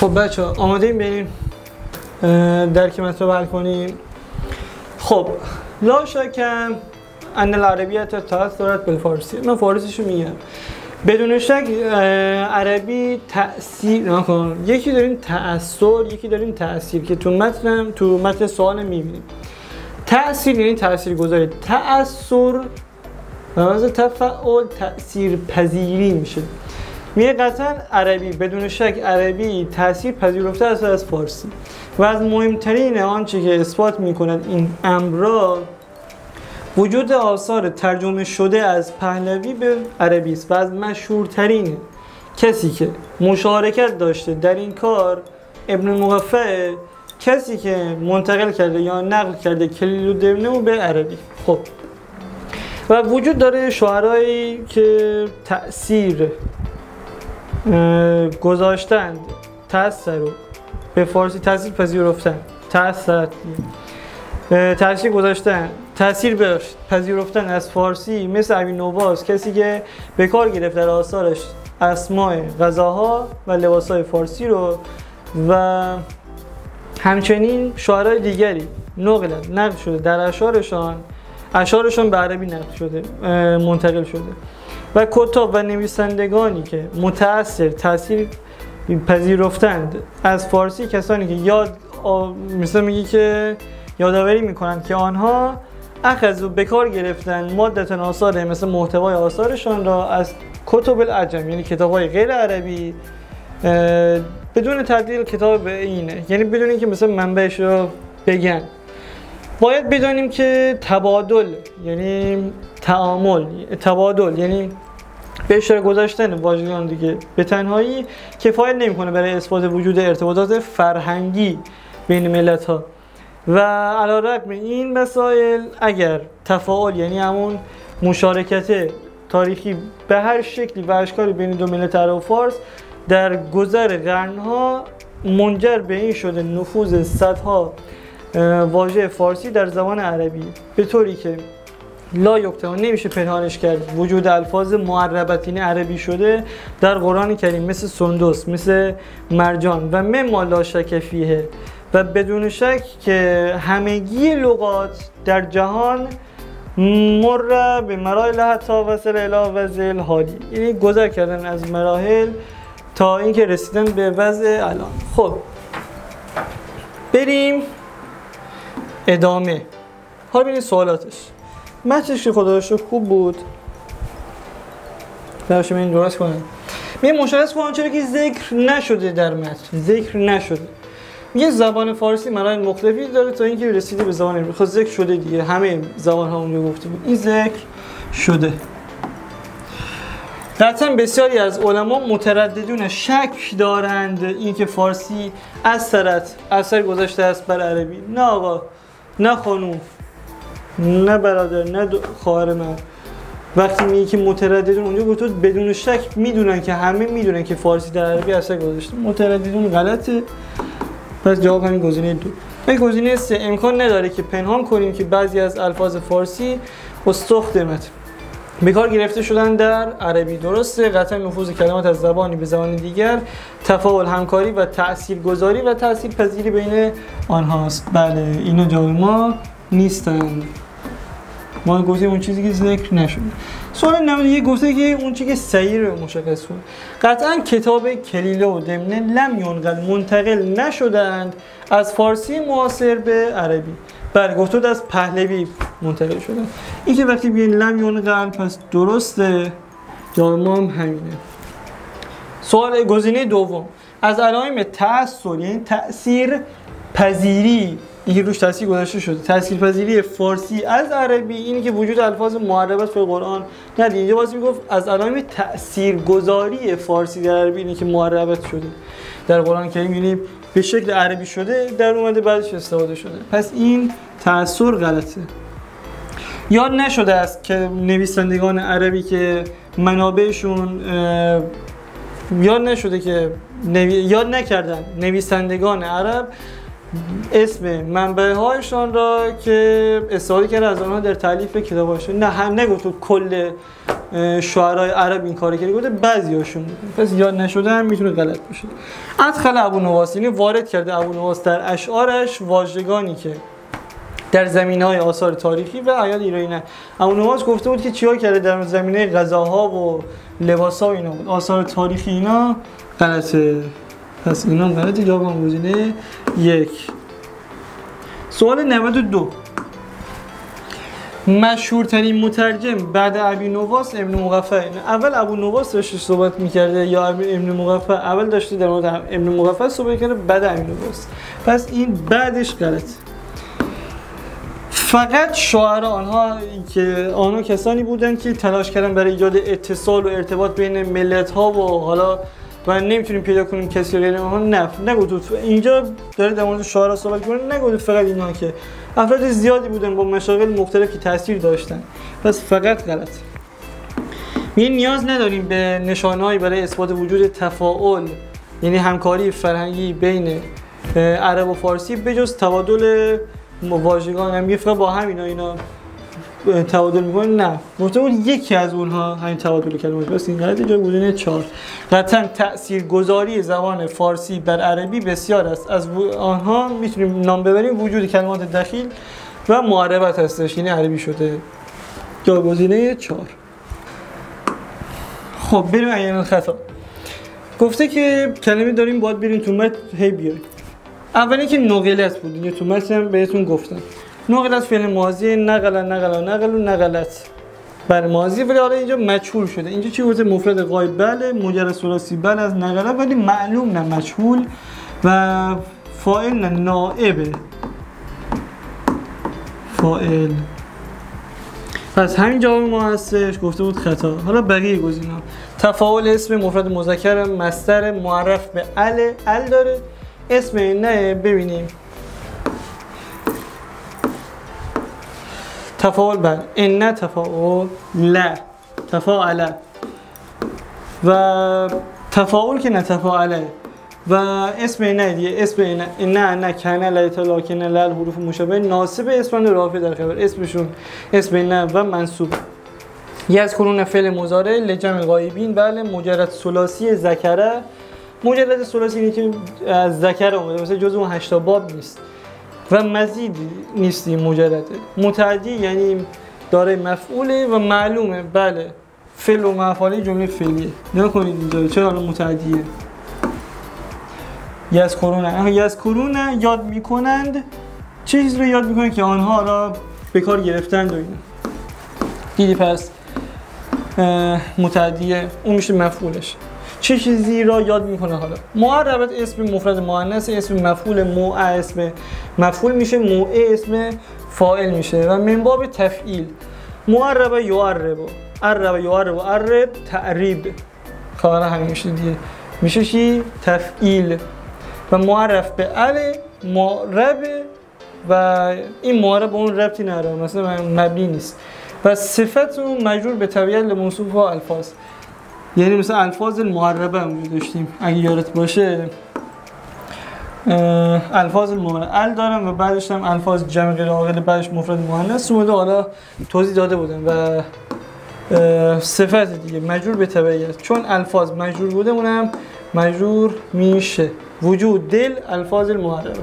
خب بچه ها آماده ایم بریم درک مطلب حل کنیم. خب لا شکم ان العربیت تأثرت بالفارسی. من فارسیشو میگم. بدون شک عربی تأثیر نکن. یکی داریم تأثیر، یکی داریم تأثیر که تو متن سوال میبینیم. تأثیر یعنی تأثیر گذاری. تأثیر از تفعول تأثیر پذیری میشه. میگه قطعا عربی بدون شک عربی تأثیر پذیرفته است از فارسی و از مهمترین آنچه که اثبات میکند این امر را وجود آثار ترجمه شده از پهلوی به عربی است و از مشهورترین کسی که مشارکت داشته در این کار ابن مقفع، کسی که منتقل کرده یا نقل کرده کلیل الدمنه به عربی. خب و وجود داره شعرایی که تأثیر گذاشتند، تأثیر به فارسی تأثیر پذیرفتن، تأثیر گذاشتن، تأثیر پذیرفتن از فارسی، مثل ابی نواس، کسی که به کار گرفت در آثارش اسماء غذاها و لباسهای فارسی رو و همچنین شعرهای دیگری نقل شده در اشعارشان به عربی نقل شده، منتقل شده و کتاب و نویسندگانی که تأثیر پذیرفتند از فارسی، کسانی که مثلا میگه که یادآوری میکنند که آنها اخذوا به کار گرفتن مادة آثار مثل محتوای آثارشان را از کتب العجم، یعنی کتاب‌های غیر عربی، بدون تبدیل کتاب به اینه، یعنی بدون اینکه مثلا منبعش رو بگن. باید بدونیم که تبادل یعنی تبادل یعنی به اشاره گذاشتن واژگان دیگه به تنهایی کفایت نمیکنه برای اثبات وجود ارتباطات فرهنگی بین ملت‌ها و علی‌رغم این مسائل اگر تفاعل یعنی همون مشارکت تاریخی به هر شکلی و اشکالی بین دو ملت عرب و فارس در گذر قرن‌ها منجر به این شده نفوذ صدها واژه فارسی در زبان عربی به طوری که لا یکتمن نمیشه پنهانش کرد وجود الفاظ معربتین عربی شده در قرآن کریم مثل سندس، مثل مرجان و مما لا شک فیه و بدون شک که همگی لغات در جهان مر به مراحل حتی وصل الی وضع الحالی، یعنی گذر کردن از مراحل تا اینکه رسیدن به وضع الان. خب بریم ادامه. حالا ببینید سوالاتش. متنش که خدا رو خوب بود. باشه من درست کنم. میگه مشخص کن چرا که ذکر نشده در متن. ذکر نشده. میگه زبان فارسی مراحل مختلفی داره تا اینکه رسیده به زبان عربی. خب ذکر شده دیگه. همه زبان ها اونجا گفته بود. این ذکر شده. قطعا بسیاری از علما مترددون شک دارند اینکه فارسی اثر گذاشته است بر عربی. نه آقا، نه خانوم، نه برادر، نه خواهر من. وقتی میگی که مترددون اونجا گفت بدون شک میدونن که همه میدونن که فارسی در عربی اثر گذاشته. مترددون غلطه. پس جواب همین گزینه 2. و گزینه 3 امکان نداره که پنهان کنیم که بعضی از الفاظ فارسی استخدمت به کار گرفته شدن در عربی. درسته قطعا نفوذ کلمات از زبانی به زبان دیگر، تفاعل، همکاری و تاثیرگذاری و تاثیرپذیری بین آنهاست. بله اینو جواب ما نیستن. ما گفتیم اون چیزی که ذکر نشده. سوال 91 گفته که اون چیزی که صحیح رو مشخص کن. قطعا کتاب کلیله و دمنه لم ینقل منتقل نشدند از فارسی معاصر به عربی. بله گفته از پهلوی منتقل شدن. این که وقتی بیاین لم ینقل پس درسته. جواب ما هم همینه. سوال گزینه دوم از علائم تأثیر یعنی تأثیر پذیری، اینکه روش تاثیر گذاشته شده، تاثیر پذیری فارسی از عربی، اینی که وجود الفاظ معربت فی قرآن ندید. اینجا واسه میگفت از علائم تاثیرگذاری فارسی در عربی، اینی که معربت شده در قرآن کریم، یعنی به شکل عربی شده در اومده بعدش استفاده شده. پس این تأثیر غلطه. یاد نشده است که نویسندگان عربی که منابعشون یاد نکردن نویسندگان عرب اسم منبع هایشان را که استفاده کرده از آنها در تالیف کتاباشون. نه هم نگفت تو کل شعرای عرب این کارو کرده، گفته بعضیاشون بود، پس یاد نشده هم میتونه غلط باشه. ادخل ابونواس، یعنی وارد کرده ابونواس در اشعارش واژگانی که در زمینه‌های آثار تاریخی و اعیاد ایرانی. نه، ابونواس گفته بود که چیکار کرده در زمینه غذاها و لباس‌ها و اینا بود. آثار تاریخی اینا غلطه، پس اینا غلطه. جواب گزینه 1. سوال 92. مشهورترین مترجم بعد ابونواس ابن مقفع. اول ابونواس داشته صحبت می‌کرده یا ابن مقفع؟ اول داشته در مورد ابن مقفع صحبت کرده، بعد ابونواس، پس این بعدش غلط. فقط شاعر آنها کسانی بودند که تلاش کردن برای ایجاد اتصال و ارتباط بین ملت‌ها و حالا و نمیتونیم پیدا کنیم کسی غیر اونها. نگفت اینجا داره در مورد شاعرها صحبت کنه، نگفت فقط اینا، که افراد زیادی بودن با مشاغل مختلف که تاثیر داشتن، پس فقط غلط. نیاز نداریم به نشانه‌ای برای اثبات وجود تفاعل، یعنی همکاری فرهنگی بین عرب و فارسی بجز تبادل واژگان. هم فقط با اینا تبادل میکنه. نه، گفته بود یکی از اونها همین تبادل کلمات، بس این غلطه. جای گزینه 4. قطعا تاثیرگذاری زبان فارسی بر عربی بسیار است، از آنها میتونیم نام ببریم وجود کلمات دخیل و معربت هستش، یعنی عربی شده. جای گزینه 4. خب بریم عین خطا. گفته که کلمه داریم باید بریم تو متن هی بیاریم. اولی که نقلت بود، دیگه تو متن بهتون گفتم. نقلت فعل ماضی، نقلت بر ماضی، ولی حالا اینجا مجهول شده. اینجا چی گفته؟ مفرد غایب بله، مجرد ثلاثی بله از نقلت، ولی معلوم نه مجهول، و فاعل نه نائبه فاعل. پس همین جواب ما هستش. گفته بود خطا. حالا بقیه گزینا. تفاعل اسم مفرد مذکر مصدر معرف به ال داره. اسم نه ببینیم تفاعل بله، ان تفاعل لا تفاعل، و تفاعل که نه تفاعله، و اسم نه دیگه، اسم نه کن لیت لکن لل حروف مشابه ناصب اسم رافع در خبر، اسمشون اسم نه و منصوب. یذکرون فعل مضارع لجمع غایبین بله، مجرد ثلاثی ذکره. مجرد ثلاثی اینه که از ذکر اومده، مثلا جزء اون 8 باب نیست و مزید نیستی. مجرده متعدی یعنی داره مفعوله و معلومه بله، فعل و مفعول جمله فعلیه. نگاه کنید اینجا چرا الان متعدیه. یذکرون یاد میکنند. چه چیز رو یاد میکنند؟ که آنها را به کار گرفتند و اینا. دیدی پس متعدیه، اون میشه مفعولش. چه چیزی را یاد میکنه؟ حالا معربت اسم مفرد مؤنث، اسم مفعول موع اسم مفعول میشه، موع اسم فاعل میشه، و من باب تفعیل. معرب یعرب، عرب یعرب، عرب تعریب، کار همین میشه دیگه، میشه چی؟ تفعیل. و معرف به ال معرب، و این معرب اون ربطی نداره، مثلا مبنی نیست. و صفت اون مجرور به تبعیت لموصوف و الفاظ، یعنی مثلا الفاظ المعربه هم داشتیم اگه یادت باشه. الفاظ المعربه ال دارم و بعدش هم الفاظ جمع غیر عاقل، بعدش مفرد مؤنث اومده. حالا توضیح داده بودم. و صفت دیگه مجرور به تبعیت، چون الفاظ مجرور بوده اونم مجرور میشه. وجود دل الفاظ المعربه،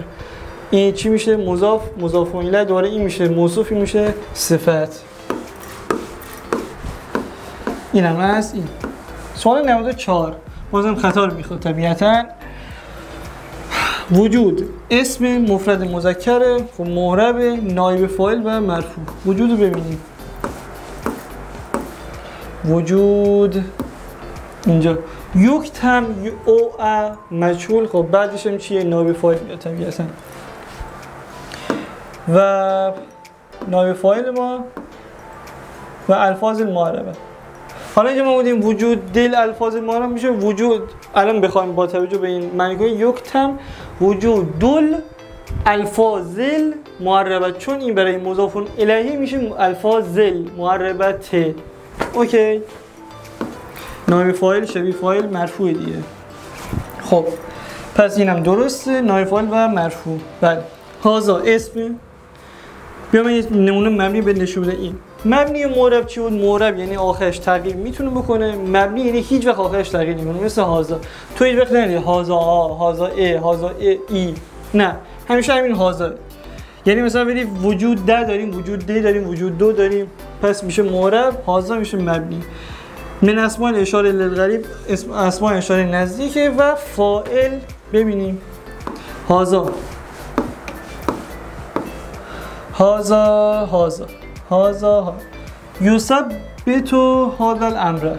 این چی میشه؟ مضاف، مضاف الیه، دوباره این میشه موصوف، این میشه صفت. اینم از این. سوال 94 بازم خطا رو میخواد طبیعتاً. وجود اسم مفرد مذکر و معرب نایب فاعل و مرفوع. وجود رو ببینیم. وجود اینجا یکتم او ا مجهول، خب بعدش هم چیه؟ نایب فاعل میاد طبیعتاً. و نایب فاعل ما و الفاظ المعربه. حالا اینجا ما بودیم وجود دل الفاظ المعربه میشه وجود. الان بخوایم با توجه به این معنی کنیم یکتم وجود دل الفاظ المعربه، چون این برای مضاف الیه میشه الفاظ المعربه. اوکی، نایب فاعل شبیه فاعل مرفوع دیگه. خب پس اینم درسته، نایب فاعل و مرفوع. بله هازا اسم. بیام یه نمونه مبنی به نشون بده. این مبنی معرب چی بود؟ معرب یعنی آخرش تغییر میتونه بکنه، مبنی یعنی هیچ وقت آخرش تغییر نمیکنه. مثل هازا، تو هیچ وقت نمیگی هازا آ، هازا ا، هازا ای، نه همیشه همین هازا. یعنی مثلا ببینی وجود ده داریم، وجود د داریم، وجود دو داریم، پس میشه معرب، هازا میشه مبنی. من اسماء اشاره للغریب، اسماء اشاره نزدیکه. و فاعل ببینیم هازا، هازا یوسف به تو هذا الامر.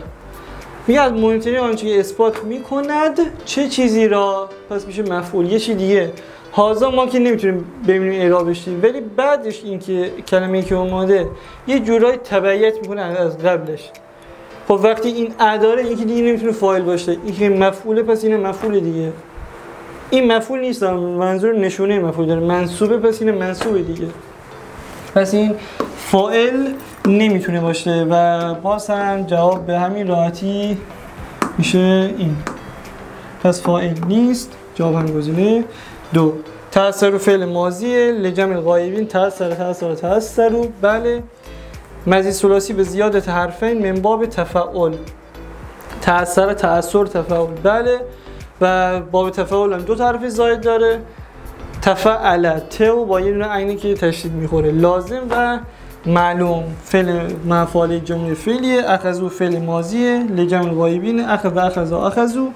میگه از مهمترین آنچه که اثبات میکند چه چیزی را، پس میشه مفعول. یه چیز دیگه هازا ما که نمیتونیم ببینیم اعرابش چیه، ولی بعدش این که کلمه‌ای که اومده یه جورایی تبعیت میکنه از قبلش. خب وقتی این اداره، این که دیگه نمیتونه فاعل باشه، این که مفعوله، پس این مفعول دیگه. این مفعول نیست، منظور نشونه مفعول داره، منصوبه، پس این منصوبه دیگه. پس این فاعل نمیتونه باشه و باز هم جواب به همین راحتی میشه این. پس فاعل نیست، جواب هم گزینه دو. تأثر فعل ماضیه لجمع الغایبین، تأثر. بله. مزید ثلاثی به زیادت حرفین من باب تفاعل، تأثر تفاعل. بله. و باب تفاعل هم دو حرف زاید داره، تفعل تو با یه دونه عینی که تشدید میخوره، لازم و معلوم. فعل مفعول جمله فعلیه، اخذو فعل ماضیه لجمع الغایبین، اخذو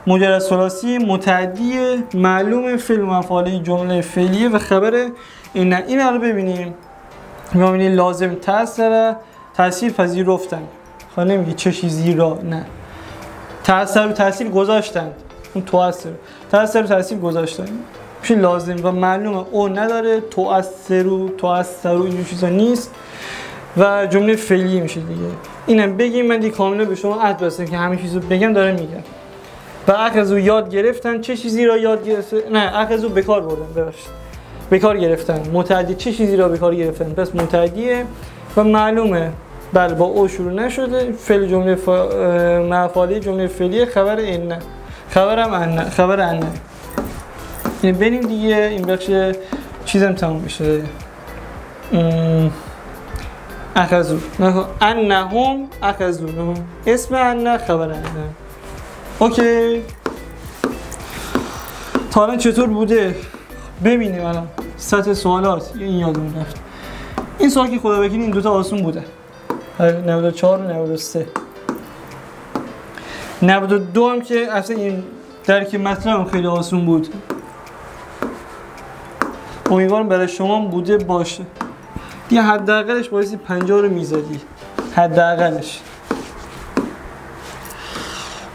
مجرد ثلاثی متعدی معلوم فعل مفعول جمله فعلیه و خبر این رو ببینیم. می‌بینیم لازم تأثیر پذیرفتن. خب نمیگه چه چیزی را، نه تأثیر گذاشتند، اون تأثیر گذاشتن میشه لازم و معلومه، او نداره، تؤثرو اینجور چیزا نیست و جمله فعلی میشه دیگه. اینم بگیم، من دیگه کاملا به شما عهد بستم که همه چیزو بگم داره میگم. و اخذو یاد گرفتن، چه چیزی را یاد گرفتن؟ نه اخذو بکار بردن، ببخشید بکار گرفتن. متعدی چه چیزی را بکار گرفتن، پس متعدیه و معلومه. بله با او شروع نشده، فعل جمله مفعولی جمله فعلیه، خبر ان، خبر ان. این بریم دیگه، این بخش چیزم تموم میشه. اخذو انهم اخذو، اسم ان خبر ان. اوکی تا الان چطور بوده ببینیم. الان سطح سوالات این یادمون رفت. این سوال که خدا وکیل این دوتا آسون بوده، 94 و 93. 92 هم که اصلا این درک مطلب خیلی آسون بود، امیدوارم برای شما بوده باشه دیگه. حداقلش بایستی 50 رو میزدی، حداقلش.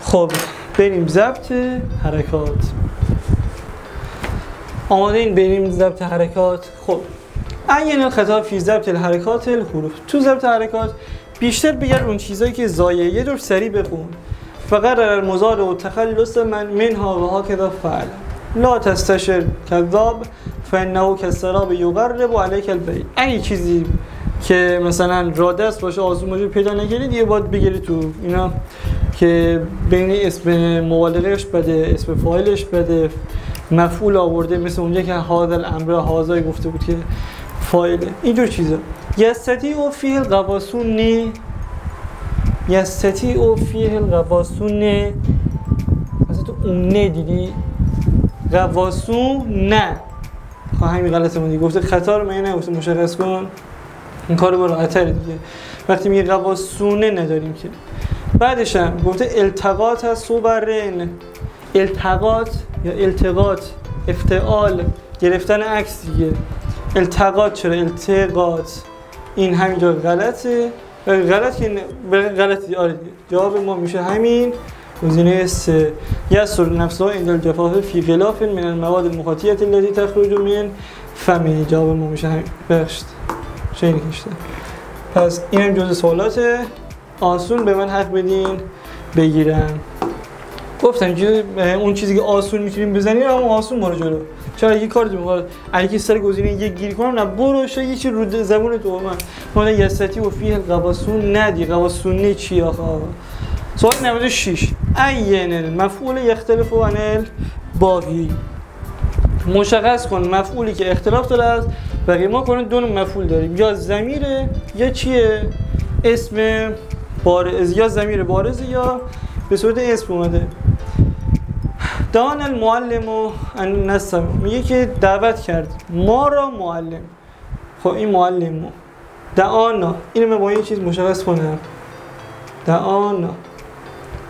خب بریم ضبط حرکات. آماده این بریم ضبط حرکات. خب عین الخطاب فی ضبط الحرکات الحروف. تو ضبط حرکات بیشتر بگرد اون چیزایی که ضایعه، یه دور سریع بخون. فقط المضارع و تخلص منها و هكذا فعل لا تستشر کذاب فانه کالسراب یقرب علیک البیع. اگه چیزی که مثلا رادست باشه، آزمون باشه، پیدا نکردید یه باید بگیری تو اینا که بین اسم مبالغهش بده، اسم فاعلش بده، مفعول آورده، مثل اونجا که هذا الامر هازای گفته بود که فاعله، اینجور چیزا. یستطیع فیه القواسون، یستطیع فیه القواسون. مثلا تو اون دیدی قواسون نه، همین غلطه من دیگه گفته خطا رو من نگفته مشخص کن، این کارو با راحت‌تر دیگه. وقتی میگه قواسونه نداریم که. بعدش هم گفته التقاط از صبرن، التقاط یا التقاط افتعال گرفتن عکس دیگه. التقاط چرا التقاط؟ این همینجا غلطه، غلط که غلطی. آره دیگه جواب ما میشه همین گزینه 3. یسر نفسها عند الجفاف فی غلاف من المواد المخاطیه التي تخرج من فمه. جواب ما میشه همین. بخشت شیلی کشته. پس اینم جزء سوالات آسون، به من حق بدین بگیرم. گفتم اون چیزی که آسون میتونیم بزنیم اما آسون برو جلو. چرا یه کار دیگه اگه که سر گزینه یک گیر کنم، نه برو شو یه چیز رو زبون تو من یستی و فیه القواسون ندی. قواسون چی آخه؟ سوال 96 عین المفعول یختلف عن باقی. مشخص کن مفعولی که اختلاف داره است. بقیه ما کنه دو نوع مفعول داریم، یا ضمیره یا چیه؟ اسم بارز، یا ضمیر بارز یا به صورت اسم اومده. دان المعلم و ان نستمع، میگه که دعوت کرد ما را معلم. خب این معلم دعانا، اینو من با یه چیز مشخص کنم. دعانا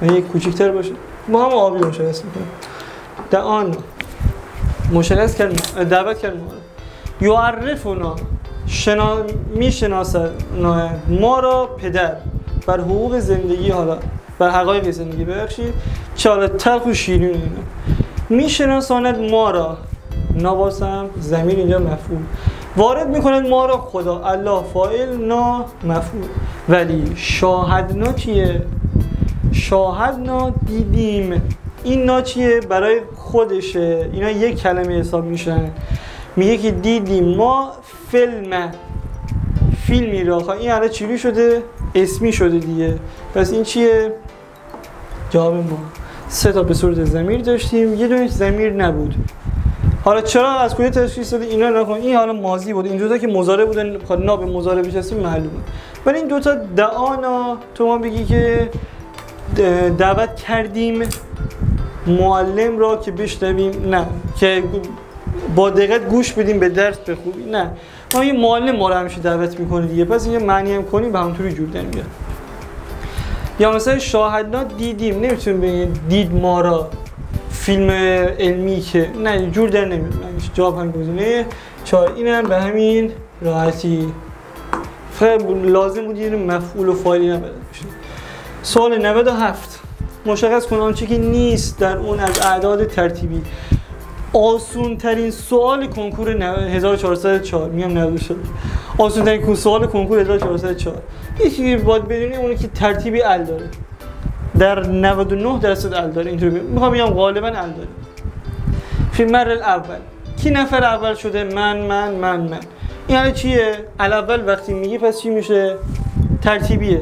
و یک کوچیک‌تر باشه با هم آبی مشخص میکنم. دعانا مشخص کرد، دعوت کرد ما را. یعرفنا میشناسد ما را پدر بر حقوق زندگی، حالا بر حقایق زندگی ببخشید، چه حالا تلخ و شیرین اینا. میشناساند ما را، نواسم ضمیر اینجا مفعول، وارد میکند ما را خدا، الله فاعل، نا مفعول. ولی شاهدنا چیه؟ شاهدنا دیدیم. این نا چیه؟ برای خودشه، اینا یک کلمه حساب میشن. میگه که دیدیم ما فیلمی را. خب این الان چیلی شده؟ اسمی شده دیگه. پس این چیه؟ جواب ما. سه تا به صورت ضمیر داشتیم، یه دونه ضمیر نبود. حالا چرا از کجا تشخیص دادی اینا نکن؟ این حالا ماضی بود، این دو تا که مضارع بودن، نا به مضارع بچسبیم معلومه. ولی این دو تا دعانا تو ما بگی که دعوت کردیم معلم را که بشنویم، نه که با دقت گوش بدیم به درس به خوبی، نه ما یه معلم ما رو همیشه دعوت میکنه دیگه، پس این معنی هم کنیم به همونطوری جور در میاد. یا مثلا شاهدنا دیدیم، نمیتونیم بگیم دید ما را فیلم علمی که، نه جور در نمیاد. جواب هم گزینه 4. اینم به همین راحتی. لازم بود یه مفعول و فاعلی نبرد بشه. سوال 97 مشخص کن آنچه که نیست در اون از اعداد ترتیبی. آسون ترین سوال کنکور 1404 میام 96. آسون ترین سوال کنکور 1404 یکی باید بدونی اونه که ترتیبی ال داره. در 99% ال داره. اینطوری میخوام بگم غالبا ال داره. فی المرحله الاول کی نفر اول شده؟ من. این یعنی چیه؟ الاول وقتی میگی پس چی میشه؟ ترتیبیه.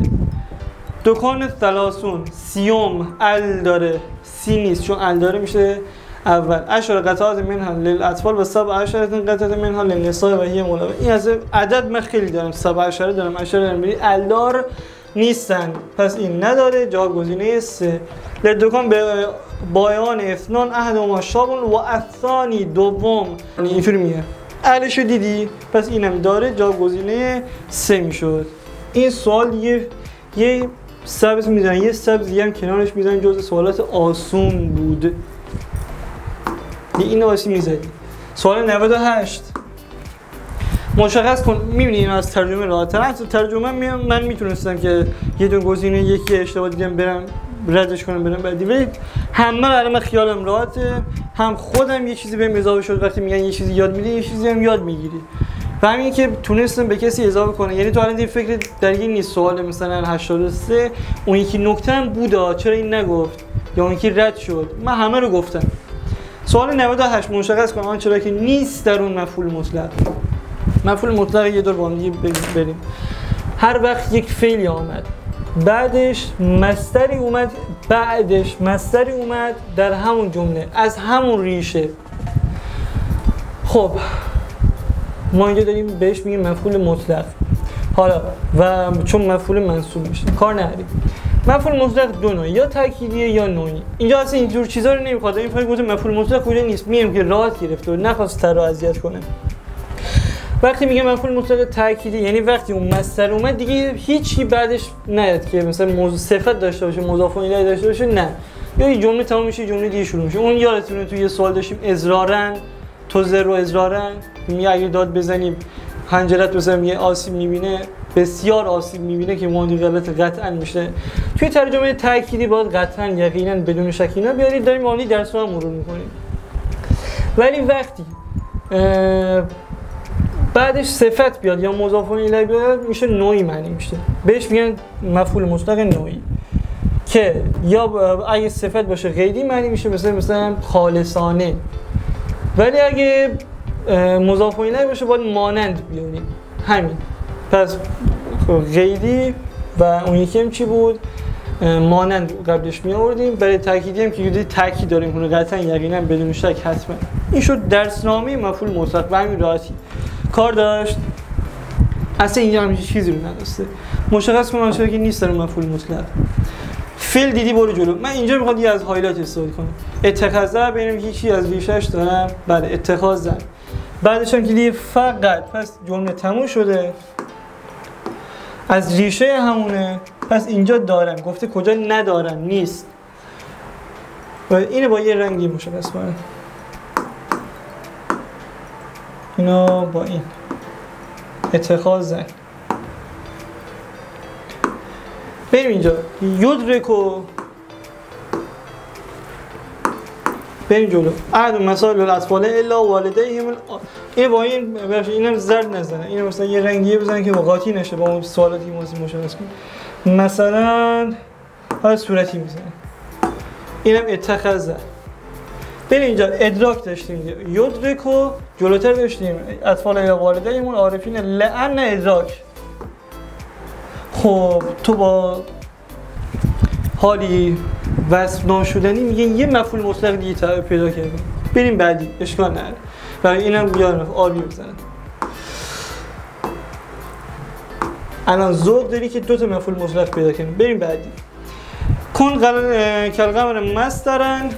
دکان ثلاثون سیوم ال داره، سی نیست چون ال داره میشه اول. 10 قطعات منها للاطفال و 17 قطعات منها للنساء و هی مولوه. این از عدد من خیلی دارم، 17 دارم، 10 دارم، الدار نیستن، پس این نداره. جواب گزینه 3. لدکان به بایان اثنان احدهما شابون و الثانی دوم، یعنی اینطوری میگه. الشو دیدی؟ پس اینم داره. جواب گزینه 3 میشد. این سوال یه سبز میزنن، یه سبز هم کنارش میزنن، جزء سوالات آسون بود. این آسی میزدی. سوال 98 مشخص کن. میبینی این از ترجمه راحت‌تر. از ترجمه من میتونستم که یه دونه گزینه یکی اشتباه دیدم برم ردش کنم برم بعدی، ولی همه الان خیالم راحته، هم خودم یه چیزی بهم اضافه شد. وقتی میگن یه چیزی یاد میدی، یه چیزی هم یاد میگیری. و همین که تونستم به کسی اضافه کنم، یعنی تو الان این فکر در این نیست سوال مثلا 83 اون یکی نکته هم بود چرا این نگفت یا اون یکی رد شد. من همه رو گفتم. سوال 98 مشخص کن آن چرا که نیست در اون مفعول مطلق. مفعول مطلق یه دور با هم دیگه بریم. هر وقت یک فعلی آمد بعدش مصدری اومد در همون جمله از همون ریشه. خب ما اینجا داریم بهش میگیم مفعول مطلق. حالا و چون مفعول منصوب میشه کار نداریم. مفعول مطلق دو نوعی، یا تأکیدیه یا نوعی. اینجا اصلا اینجور چیزا رو نمیخواد. این فرق گفته مفعول مطلق کجا نیست، میگم که راحت گرفته و نخواست تر رو اذیت کنه. وقتی میگه مفعول مطلق تأکیدی یعنی وقتی اون مصدر اومد دیگه هیچی بعدش نیاد که مثلا موضوع صفت داشته باشه، مضاف الیه داشته باشه، نه، یا این جمله تمام میشه جمله دیگه شروع میشه. اون یادتونه تو یه سوال داشتیم ازرارن تو زر و ازرارن، میگه اگه داد بزنیم حنجرت بزنیم یه آسیب میبینه، بسیار آسیب میبینه که ماندی غلط قطعا میشه. توی ترجمه تأکیدی باید قطعا یقینا بدون شک اینا بیارید، داریم ماندی درس رو مرور میکنیم. ولی وقتی بعدش صفت بیاد یا مضاف الیه بیاد میشه نوعی معنی میشه. بهش میگن مفعول مطلق نوعی که یا اگه صفت باشه قیدی معنی میشه مثلا خالصانه، ولی اگه مضاف الیه باشه باید مانند بیاریم. همین. پس قیدی و اون یکی هم چی بود؟ مانند قبلش می آوردیم. برای تأکیدی هم که یه تأکید داریم اون قطعا یقینا بدون شک حتما این شد درسنامه مفعول مطلق و همین راحتی کار داشت. اصلا اینجا هم چیزی رو نداشته. مشخص کنم چرا که نیست در مفعول مطلق. فعل دیدی برو جلو. من اینجا میخوام یه از هایلایت استفاده کنم. اتخاذ ببینیم هیچی از ریشش دارم. بله اتخاذ. بعدش هم که دیگه فقط پس جمله تموم شده. از ریشه همونه. پس اینجا دارم. گفته کجا ندارم نیست. و اینو با یه رنگی مشخص کنم. اینو با این اتخاذ. بریم اینجا یدرکو. بریم جلو. احد مسائل الاطفال الا والدیهم. این با این اینم زرد نزنه. اینو مثلا یه رنگیه بزنن که واقعی نشه با اون سوالاتی که مشخص کنه. مثلا هر صورتی میزنه. اینم اتخاذ. بریم اینجا ادراک داشتیم. یدرکو جلوتر داشتیم. اطفال الا والدیهم عارفین لأن ادراک. خب تو با حالی وصف ناشدنی میگه یه مفعول مطلق دیگه پیدا کردیم. بریم بعدی اشکال نداره. برای اینم بیارم آبی بزنم. الان ذوق داری که دو تا مفعول مطلق پیدا کنیم. بریم بعدی. کن کلقمر مصدرن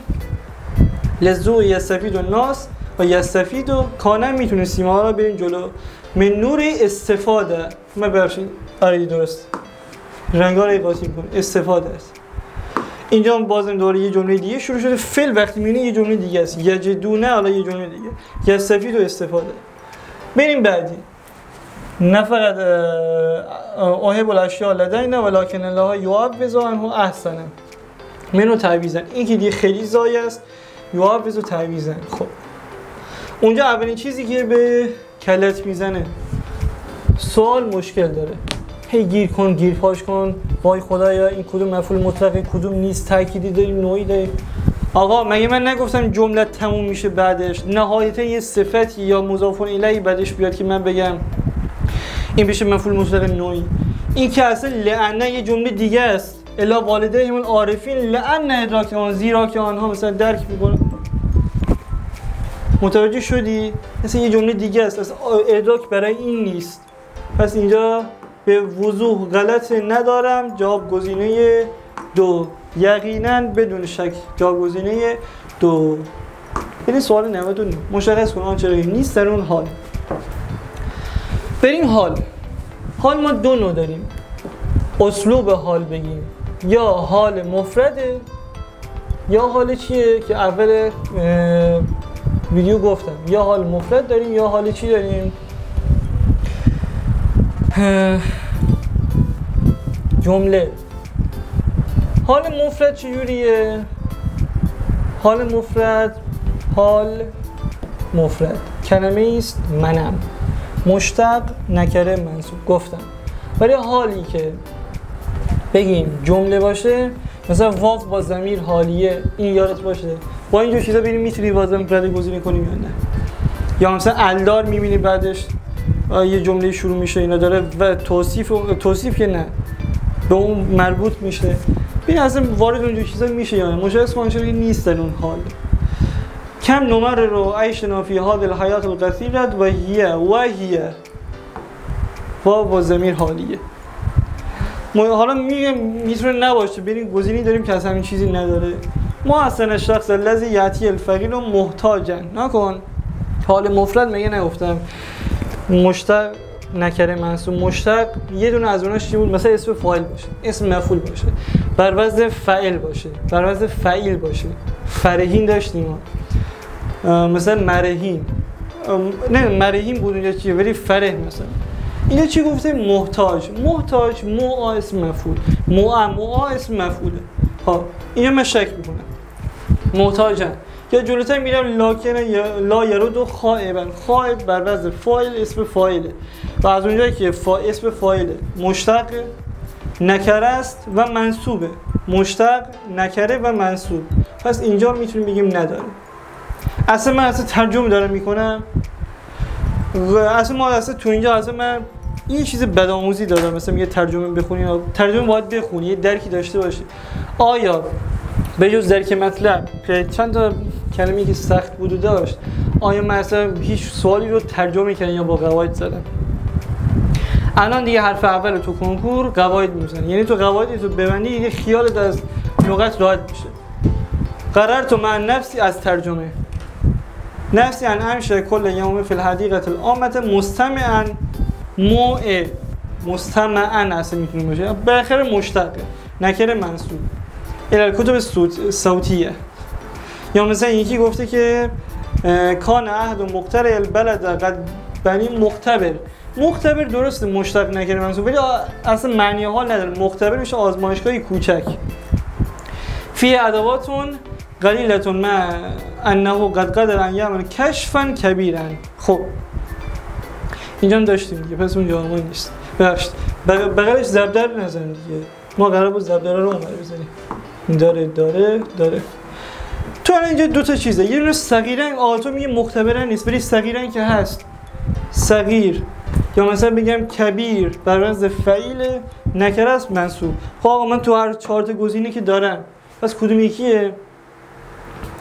لذو یستفید و ناس و یستفید و کانم میتونه سیما را بریم جلو. من نور استفاده. من ببخشید آره درست رنگا رو قاطی کن. استفاده است. اینجا هم بازم دوره یه جمله دیگه شروع شده. فعل وقتی میبینی یه جمله دیگه است. یجدونه حالا یه جمله دیگه. یستفید و استفاده. بریم بعدی. نه فقط احب الاشیاء لدینا ولکن الله یعوض عنه احسن منو تعویضا. این که دیگه خیلی زایه است. یعوض و تعویضا. خب اونجا اولین چیزی که به کلت میزنه سوال مشکل داره. هی گیر کن گیر پاش کن. وای خدایا این کدوم مفعول مطلقه کدوم نیست. تأکیدی داریم نوعی داریم. آقا مگه من نگفتم جمله تموم میشه بعدش نهایتا یه صفتی یا مضاف الیه بعدش بیاد که من بگم این بشه مفعول مطلق نوعی. این که اصلا لأن یه جمله دیگه است. الا والدیهم عارفین لأن ادراک آن زیرا که آنها مثلا درک میکنن. متوجه شدی؟ مثلا یه جمله دیگه است. اصلا ادراک برای این نیست. پس اینجا به وضوح غلط ندارم. جواب گزینه دو. یقینا بدون شک جواب گزینه دو. این سوال 99 مشخص کن آنچه نیست در اون حال. بریم حال. حال ما دو نوع داریم. اسلوب حال بگیم یا حال مفرده یا حال چیه که اول ویدیو گفتم. یا حال مفرد داریم یا حال چی داریم جمله. حال مفرد چجوریه؟ حال مفرد کلمه است منم مشتق نکره منصوب گفتم. ولی حالی که بگیم جمله باشه مثلا واو با ضمیر حالیه این یادت باشه. با اینجور چیزا بریم میتونی بازم رد گزینه کنیم یا نه. یا مثلا الدار میبینی بعدش یه جمله شروع میشه اینا داره و توصیف که نه به اون مربوط میشه. ببین اصلا وارد اونجور چیزا میشه یا نه. مشخص کن چرا نیست در اون حال. کم نمر رو عیشنا فی هذه الحیات القصیرة و هی با ضمیر حالیه. حالا میگم میتونه نباشه. بریم گزینه‌ای داریم که اصلا همین چیزی نداره. ما اصلا شخص الذی یاتی الفقیر و محتاجن نکن. حال مفرد میگه نگفتم مشتق نکره منصوب مشتق یه دونه از اوناش چی بود؟ مثلا اسم فاعل باشه اسم مفعول باشه بر وزن فاعل باشه بر وزن فاعل باشه. فرهین داشتیم مثلا مرهین نه مرهین بود اونجا چیه ولی فره مثلا اینا چی گفته؟ محتاج مو اسم مفعول مو اسم مفعوله. ها اینا من شک میکنم محتاجن. یا جلوتر میرم لاکنه لا یرد و خائبن. خائب بر وزن فاعل اسم فاعله و از اونجایی که اسم فاعله مشتق نکره است و منصوبه. مشتق نکره و منصوب. پس اینجا میتونیم بگیم نداره. اصلا من ترجمه دارم میکنم و اصلا تو اینجا اصلا من این چیز بدآموزی داره، مثلا میگه ترجمه بخونی، ترجمه باید بخونی، یه درکی داشته باشی. آیا به جز درک مطلب که چند تا کلمه‌ای که سخت بود و داشت، آیا مثلا هیچ سوالی رو ترجمه کردن یا با قواعد زدن؟ الان دیگه حرف اول تو کنکور قواعد میزنن، یعنی تو قواعد تو ببندی دیگه خیالت از لغت راحت میشه. قررت مع نفسی از ترجمه نفسی ان امشه کل یوم فی الحدیقه العامه مستمعا مستمعا اصلا میتونه باشه، بالاخره مشتقه، نکره منصوب الى کتب صوتیه. یا مثلا یکی گفته که کان عهد مقتر البلد قد بنی مختبر درسته مشتق نکره منصوب، ولی اصلا معنی حال نداره. مختبر میشه آزمایشگاهی کوچک. فی ادواتون قلیلتون ما انه قد قدر ان یعمل کشفا کبیرا. خب اینجا هم داشتیم دیگه، پس اون جامعه نیست. ببخشید بغلش زبدر نزن دیگه، ما قرار بود زبدر رو اونور بزنیم. داره تو الان اینجا دو تا چیزه، یه دونه صغیرن، تو میگه مختبرن نیست، ولی صغیرن که هست، صغیر. یا مثلا بگم کبیر بر وزن فعیل نکره است منصوب. خب آقا من تو هر 4 تا گزینه که دارم، پس کدوم یکیه؟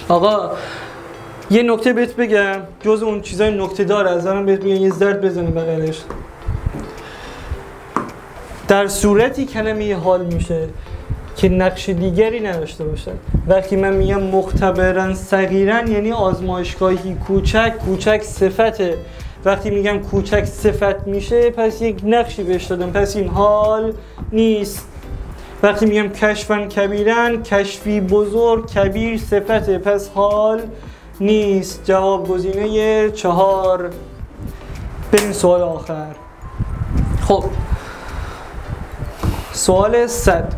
آقا یه نکته بهت بگم، جز اون چیزای نکته داره از الان بهت بگم، یه زرد بزنیم بغلش. در صورتی کلمه حال میشه که نقش دیگری نداشته باشه. وقتی من میگم مختبرن صغیرن یعنی آزمایشگاهی کوچک صفته. وقتی میگم کوچک صفت میشه پس یک نقشی بهش دادم، پس این حال نیست. وقتی میگم کشفن کبیرن، کشفی بزرگ، کبیر صفته، پس حال نیست. جواب گزینه 4. بریم سوال آخر. خب سوال 100.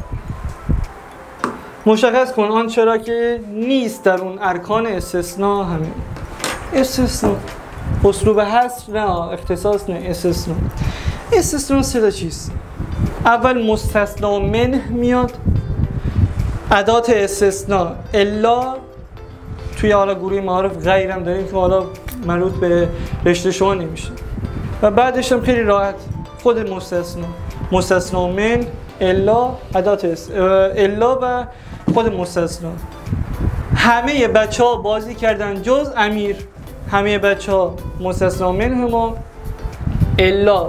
مشخص کن آن چرا که نیست در اون ارکان استثناء همین. استثناء اسلوب حصر نه، اختصاص نه، استثناء 3 تا چیز. اول مستثنا منه میاد، ادات استثناء الا، توی حالا گروه معارف غیرم داریم که حالا مربوط به رشته شما نمیشه، و بعدش هم خیلی راحت خود مستثنا من الا، ادات الا و خود مستثنا. همه بچه‌ها بازی کردن جز امیر. همه بچه‌ها مستثنا من هما الا،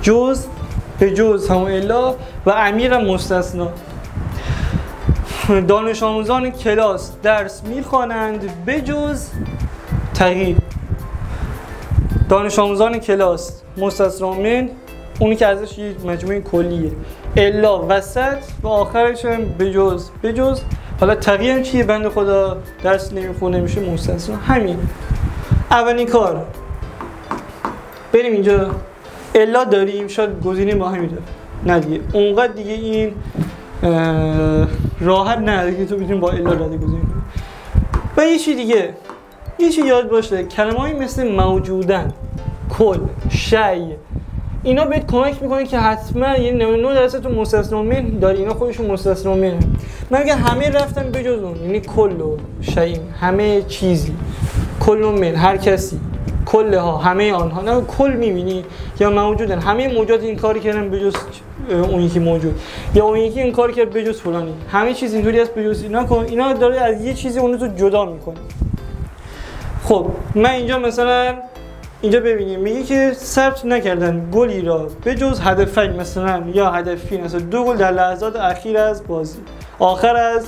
جز به جز همون الا و امیر هم مستثنا. دانش آموزان کلاس درس میخوانند به جز تغییر. دانش آموزان کلاس مستثنا من، اونی که ازش یه مجموعه کلیه، الا وسط و آخرش هم به جز. حالا تغییر هم چیه؟ بنده خدا درس نمیخونه میشه مستثنا. همین اولین کار. بریم اینجا الا داریم، شاید گزینه ما همین داره، نه دیگه اونقدر دیگه این راحت نه که تو بتونی با الا رد گزینه کنی. و یه چی دیگه، یه چی یاد باشه، کلمه‌ای مثل موجودن، کل، شی، اینا بهت کمک میکنه که حتما یعنی 99% تو مستثنا من داری، اینا خودشون مستثنا من. من اگه همه رفتن بجز اون، یعنی کل و شی، همه چیزی، کل و من، هر کسی، کل ها، همه آنها، نه کل میبینی یا موجودن، همه موجود این کاری کردن بجز اون یکی موجود، یا اون یکی این کاری کرد بجز فلانی، همه چیز اینطوری است بجز اینا کن. اینا داره از یه چیزی اون رو جدا میکنه. خب من اینجا مثلا اینجا ببینیم میگه که ثبت نکردن گلی را به جز هدفین، مثلا یا هدفی، مثلا 2 گل در لحظات آخر از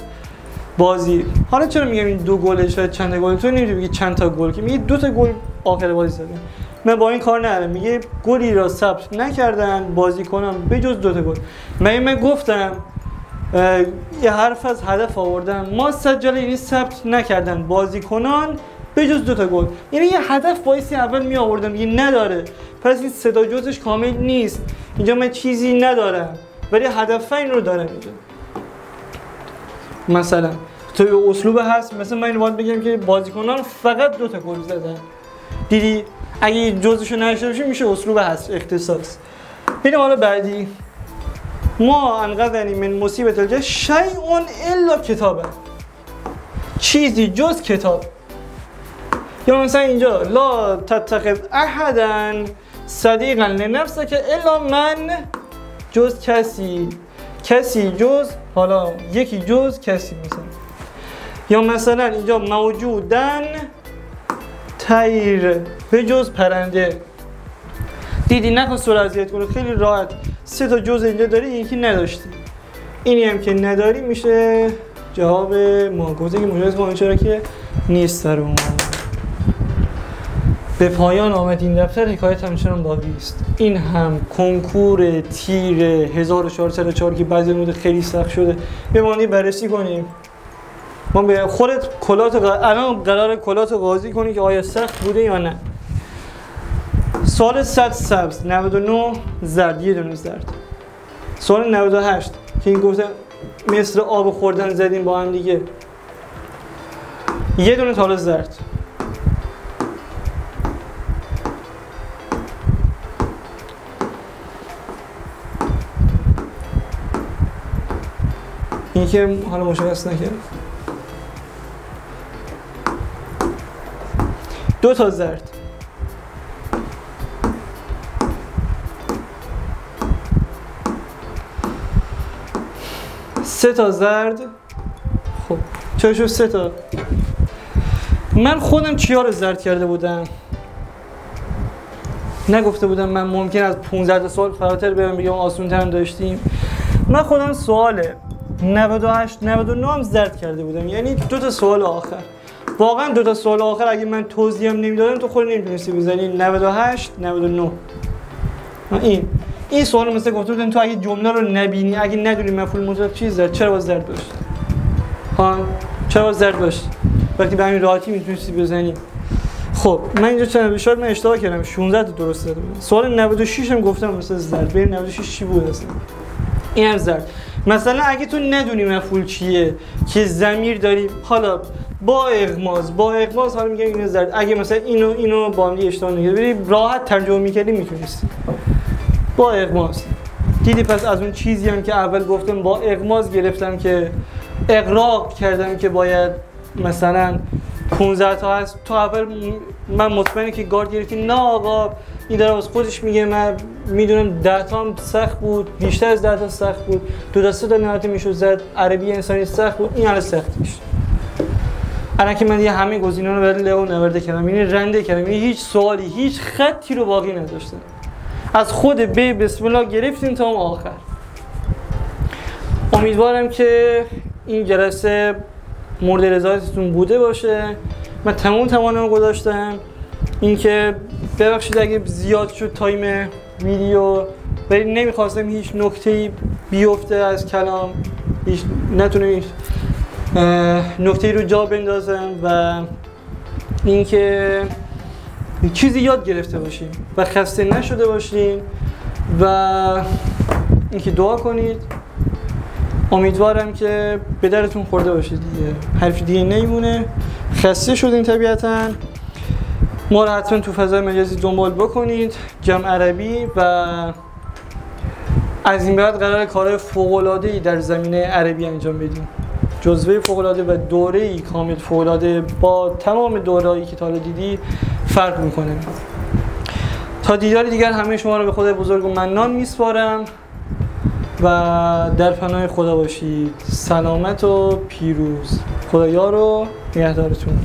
بازی. حالا چرا میگم این 2 گله؟ شاید چند تا گل، تو نمیتونی بگی چند تا گل، که میگه 2 تا گل آخر بازی زدن. من با این کار ندارم، میگه گلی را ثبت نکردن بازیکنان به جز 2 تا گل. من گفتم یه حرف از هدف آوردن، ما سجل یعنی ثبت نکردن بازیکنان به جز 2 تا گل، یعنی یه هدف بایستی اول می آوردم، یه نداره، پس این 3 تا جزش کامل نیست. اینجا من چیزی ندارم ولی هدفین رو دارم اینجا. مثلا تو اسلوب هست، مثلا من باید بگم که بازیکنان فقط 2 تا گل زدن، دیدی؟ اگه جزشو نشه باشه میشه اسلوب هست، اختصاص. بریم حالا بعدی. ما انقذنی من مصیبت الجه شیء الا کتابه، چیزی جز کتاب. یا مثلا اینجا لا تتخذ احدا صدیقا لنفسک الا من جز کسی جز حالا یکی جز کسی مثلا. یا مثلا اینجا موجودن طیر به جز پرنده. دیدی نکن سر اذیت کنه، خیلی راحت 3 تا جز اینجا داری، یکی نداشتی. اینی هم که نداری میشه جواب ما. گفته که مجاز با چرا که نیست در اون. به پایان آمد این دفتر، حکایت همچنان باقی است. این هم کنکور تیر 1404 که بعضی مورد خیلی سخت شده. بمانی بررسی کنیم. ما به خودت الان قرار کلات قاضی کنی که آیا سخت بوده یا نه. سوال 100 سبز، 99 زرد، یه دونه زرد. سوال 98 که این گفته مثل آب خوردن زدیم با هم دیگه، یه دونه تاله زرد. این که حالا مشخص نکرد. 2 تا زرد. سه تا زرد. خب چرا شد 3 تا؟ من خودم چیا رو زرد کرده بودم؟ نگفته بودم من ممکن از 15 تا سوال فراتر برم بگم آسون تر داشتیم. من خودم سوال 98 99 هم زرد کرده بودم، یعنی 2 تا سوال آخر. واقعا 2 تا سوال آخر اگه من توضیح هم نمیدادم تو خود نمیتونستی بزنی. 98 99 این سوال مثلا گفته بودن تو اگه جمله رو نبینی، اگه ندونی مفعول مطلق چیز زرد، چرا باید زرد باشه؟ چرا باید زرد باشه؟ وقتی به همین راحتی میتونستی بزنی. خب من اینجا چند بشار من اشتباه کردم، 16 تا درست داده بودم. سوال 96 هم گفتم مثلا زرد. ببین 96 چی بود اصلا؟ این هم زرد. مثلا اگه تو ندونی مفعول چیه که ضمیر داری، حالا با اغماز حالا میگم اینو زرد. اگه مثلا اینو با هم اشتباه نگیری راحت ترجمه می‌کردی میتونستی. با اغماز. دیدی پس از اون چیزی هم که اول گفتم با اغماز گرفتم که اغراق کردم که باید مثلا 15 تا هست. تو اول من مطمئنم که گارد گرفتی. نه آقا این داره از خودش میگه من میدونم 10 تا هم سخت بود، بیشتر از 10 تا سخت بود، 2 تا 3 تا نهایت میشد زد. عربی انسانی سخت بود، این حالا سخت میشه. الان که من دیگه همه گزینه‌ها رو برای لئو نورده کردم، یعنی رنده کردم، یعنی هیچ سوالی هیچ خطی رو باقی نداشتم. از خود بسم الله گرفتیم تا اون آخر. امیدوارم که این جلسه مورد رضایتتون بوده باشه. من تمام توانم گذاشتم. اینکه ببخشید اگه زیاد شد تایم ویدیو، ولی نمیخواستم هیچ نکته‌ای بیفته از کلام، هیچ نتونم هیچ نکته‌ای رو جا بندازم و اینکه چیزی یاد گرفته باشیم و خسته نشده باشین و اینکه دعا کنید. امیدوارم که به درتون خورده باشه دیگه، حرف دیگه نمیمونه. خسته شدین طبیعتاً. ما رو حتما تو فضای مجازی دنبال بکنید، جمع عربی، و از این بعد قرار کارهای فوق‌العاده‌ای در زمینه عربی انجام بدیم. جزوه فوق‌العاده و دوره‌ای کامل فوق‌العاده با تمام دوره‌ای که تا حالا دیدی فرق میکنه. تا دیدار دیگر همه شما رو به خدای بزرگ و منان میسپارم و در پناه خدا باشید. سلامت و پیروز. خدایا رو نگهدارتون.